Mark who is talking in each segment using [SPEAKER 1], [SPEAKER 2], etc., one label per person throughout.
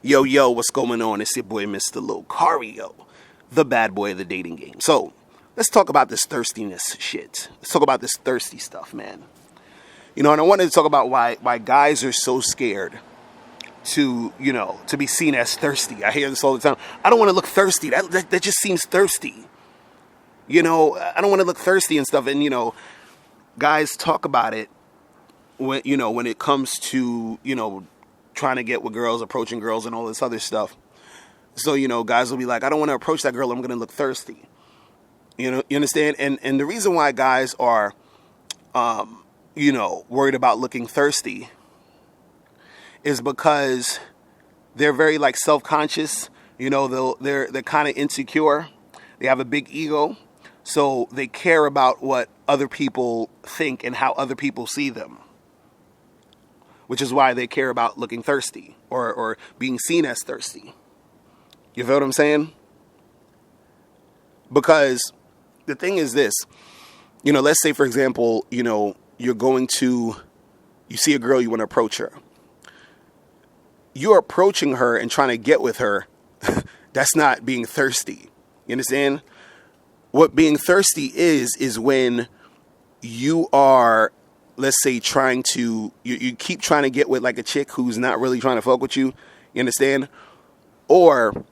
[SPEAKER 1] Yo, yo, what's going on? It's your boy, Mr. Locario, the bad boy of the dating game. So, let's talk about this thirstiness shit. Let's talk about this thirsty stuff, man. You know, and I wanted to talk about why guys are so scared to be seen as thirsty. I hear this all the time. I don't want to look thirsty. That just seems thirsty. You know, I don't want to look thirsty and stuff. And, guys talk about it when it comes to, trying to get with girls, approaching girls and all this other stuff. So, guys will be like, I don't want to approach that girl. I'm going to look thirsty. You understand? And the reason why guys are, worried about looking thirsty is because they're very self-conscious. They're kind of insecure. They have a big ego. So they care about what other people think and how other people see them. Which is why they care about looking thirsty or being seen as thirsty. You feel what I'm saying? Because the thing is this, let's say, for example, you see a girl, you want to approach her. You're approaching her and trying to get with her. That's not being thirsty. You understand? What being thirsty is when you are, let's say, you keep trying to get with a chick who's not really trying to fuck with you. You understand? Or,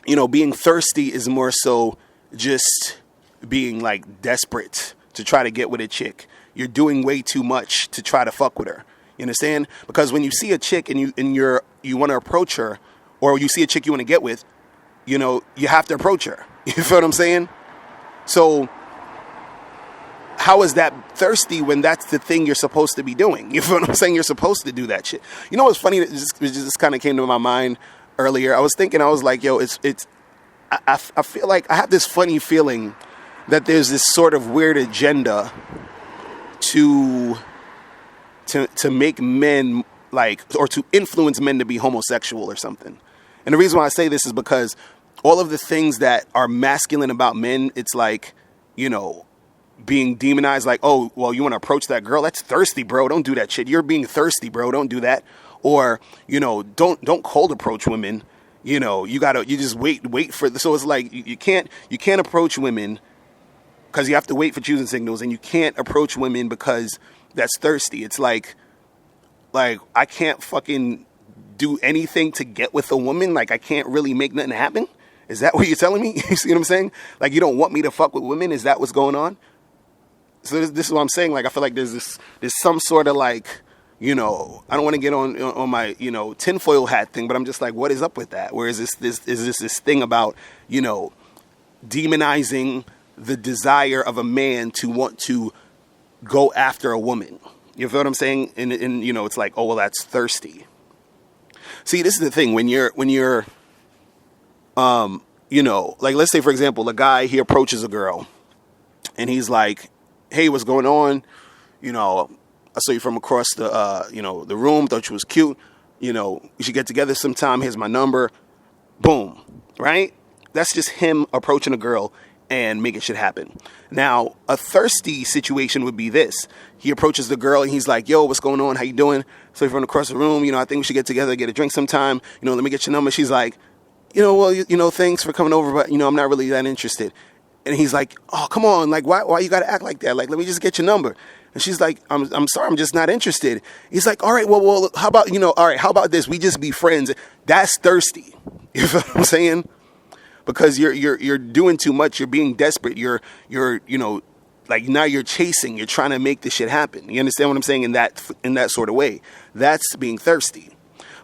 [SPEAKER 1] being thirsty is more so just being desperate to try to get with a chick. You're doing way too much to try to fuck with her. You understand? Because when you see a chick and you want to approach her, or you see a chick you want to get with, you have to approach her. You feel what I'm saying? So how is that thirsty when that's the thing you're supposed to be doing? You feel what I'm saying? You're supposed to do that shit. You know what's funny? It just kind of came to my mind earlier. I was like, yo, I feel like I have this funny feeling that there's this sort of weird agenda to make men or to influence men to be homosexual or something. And the reason why I say this is because all of the things that are masculine about men, it's being demonized, oh, well, you want to approach that girl? That's thirsty, bro. Don't do that shit. You're being thirsty, bro. Don't do that. Or, don't cold approach women. You just wait for so it's you can't approach women because you have to wait for choosing signals, and you can't approach women because that's thirsty. It's like I can't fucking do anything to get with a woman. I can't really make nothing happen. Is that what you're telling me? You see what I'm saying? You don't want me to fuck with women? Is that what's going on? So this is what I'm saying. I feel like there's some sort of I don't want to get on my, tinfoil hat thing, but I'm just what is up with that? Where is this thing about, demonizing the desire of a man to want to go after a woman? You feel what I'm saying? And it's oh, well, that's thirsty. See, this is the thing when you're let's say, for example, a guy, he approaches a girl and he's like, hey, what's going on? I saw you from across the room, thought you was cute. We should get together sometime. Here's my number. Boom. Right? That's just him approaching a girl and making shit happen. Now, a thirsty situation would be this. He approaches the girl and he's like, yo, what's going on? How you doing? So from across the room, I think we should get together, get a drink sometime. Let me get your number. She's like, well, thanks for coming over, but, I'm not really that interested. And he's like, oh, come on. Why you got to act like that? Let me just get your number. And she's like, I'm sorry, I'm just not interested. He's like, all right, well, how about, all right, how about this? We just be friends. That's thirsty. You feel what I'm saying? Because you're doing too much. You're being desperate. You're now you're chasing. You're trying to make this shit happen. You understand what I'm saying? In that sort of way, that's being thirsty.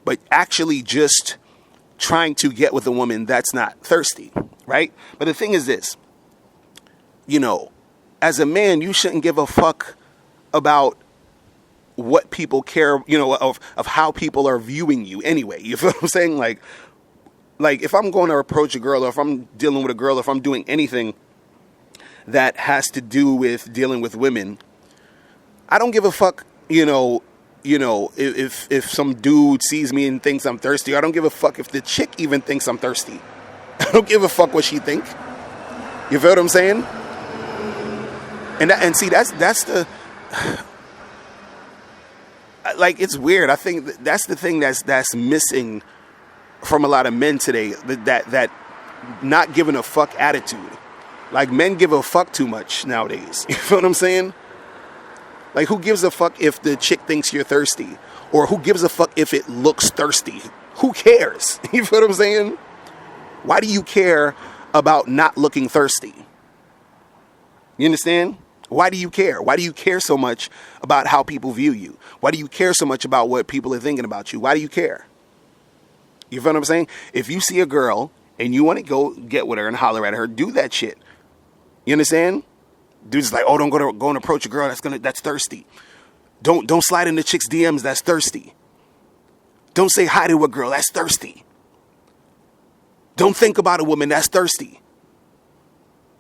[SPEAKER 1] But actually just trying to get with a woman, that's not thirsty, right? But the thing is this, as a man, you shouldn't give a fuck about what people care, of how people are viewing you anyway. You feel what I'm saying? Like if I'm going to approach a girl, or if I'm dealing with a girl, or if I'm doing anything that has to do with dealing with women, I don't give a fuck, if some dude sees me and thinks I'm thirsty. I don't give a fuck if the chick even thinks I'm thirsty. I don't give a fuck what she think. You feel what I'm saying? And see, that's the it's weird. I think that's the thing that's missing from a lot of men today, that not giving a fuck attitude. Like, men give a fuck too much nowadays. You feel what I'm saying? Like, who gives a fuck if the chick thinks you're thirsty? Or who gives a fuck if it looks thirsty? Who cares? You feel what I'm saying? Why do you care about not looking thirsty? You understand? Why do you care? Why do you care so much about how people view you? Why do you care so much about what people are thinking about you? Why do you care? You feel what I'm saying? If you see a girl and you want to go get with her and holler at her, do that shit. You understand? Dude's like, oh, don't go and approach a girl that's thirsty. Don't slide into chicks' DMs, that's thirsty. Don't say hi to a girl, that's thirsty. Don't think about a woman, that's thirsty.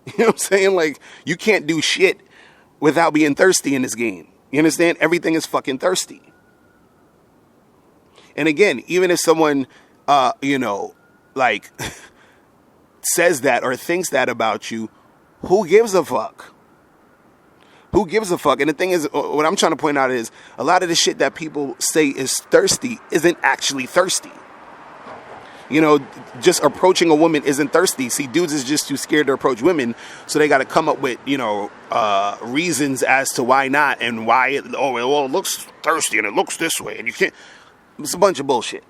[SPEAKER 1] You know what I'm saying? Like, you can't do shit without being thirsty in this game. You understand? Everything is fucking thirsty. And again, even if someone, like, says that or thinks that about you, who gives a fuck? Who gives a fuck? And the thing is, what I'm trying to point out is, a lot of the shit that people say is thirsty isn't actually thirsty. You know, just approaching a woman isn't thirsty. See, dudes is just too scared to approach women, so they got to come up with, reasons as to why not and why it looks thirsty and it looks this way and you can't. It's a bunch of bullshit.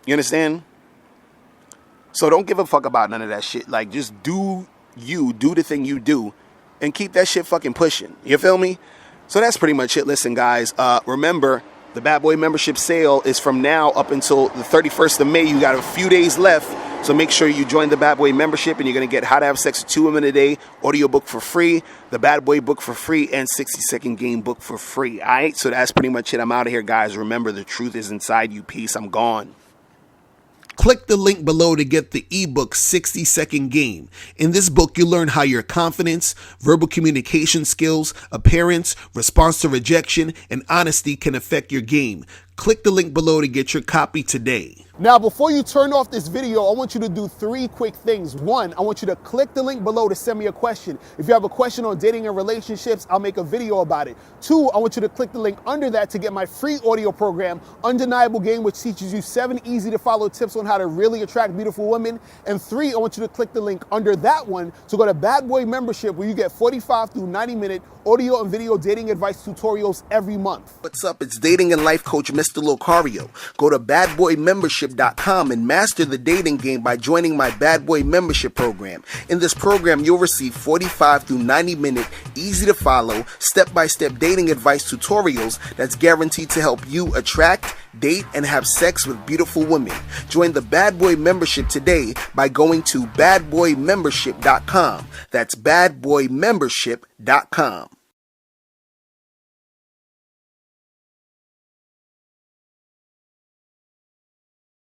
[SPEAKER 1] You understand? So don't give a fuck about none of that shit. Like, just do the thing you do and keep that shit fucking pushing. You feel me? So that's pretty much it. Listen, guys, remember, the Bad Boy membership sale is from now up until the 31st of May. You got a few days left, so make sure you join the Bad Boy membership, and you're going to get How to Have Sex with 2 Women a Day audiobook for free, the Bad Boy book for free, and 60-second game book for free. All right? So that's pretty much it. I'm out of here, guys. Remember, the truth is inside you. Peace. I'm gone.
[SPEAKER 2] Click the link below to get the ebook 60-Second Game. In this book, you learn how your confidence, verbal communication skills, appearance, response to rejection, and honesty can affect your game. Click the link below to get your copy today.
[SPEAKER 3] Now, before you turn off this video, I want you to do 3 quick things. 1, I want you to click the link below to send me a question. If you have a question on dating and relationships, I'll make a video about it. 2, I want you to click the link under that to get my free audio program, Undeniable Game, which teaches you 7 easy to follow tips on how to really attract beautiful women. And 3, I want you to click the link under that one to go to Bad Boy membership, where you get 45 through 90-minute audio and video dating advice tutorials every month.
[SPEAKER 2] What's up? It's dating and life coach Mr. Locario. Go to badboymembership.com and master the dating game by joining my Bad Boy membership program. In this program, you'll receive 45 through 90-minute, easy to follow, step-by-step dating advice tutorials that's guaranteed to help you attract, date, and have sex with beautiful women. Join the Bad Boy membership today by going to badboymembership.com. That's badboymembership.com.